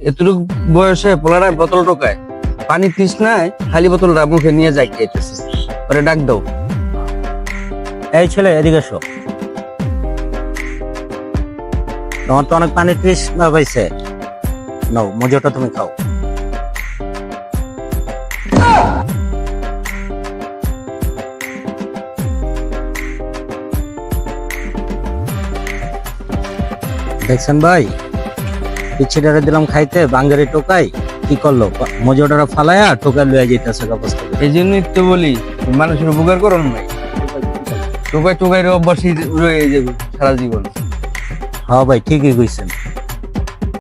এতটুকু বয়সে পোলারা বোতল টোকায়, পানি তৃষ্ণায় খালি বোতলটা মুখে নিয়ে যাই খেতেছে। ওরে ডাক দাও। এই ছেলে এদিকে এসো। তোমার তো অনেক পানি তৃষ্ণা পাইছে, নাও মজুটা তুমি খাও। দেখছেন ভাই, পিছিটারে দিলাম খাইতে, বাঙ্গারি টোকাই কি করলো, মজুটা ফালায়া টোকা লইয়া যেতেছে কাগজ থেকে। এই জন্যই তো বলি মানুষের উপকার করুন নাই, টোকাই টোকাই অভ্যাসই রয়ে যাবে সারা জীবন। হ্যাঁ ভাই ঠিকই কইছেন।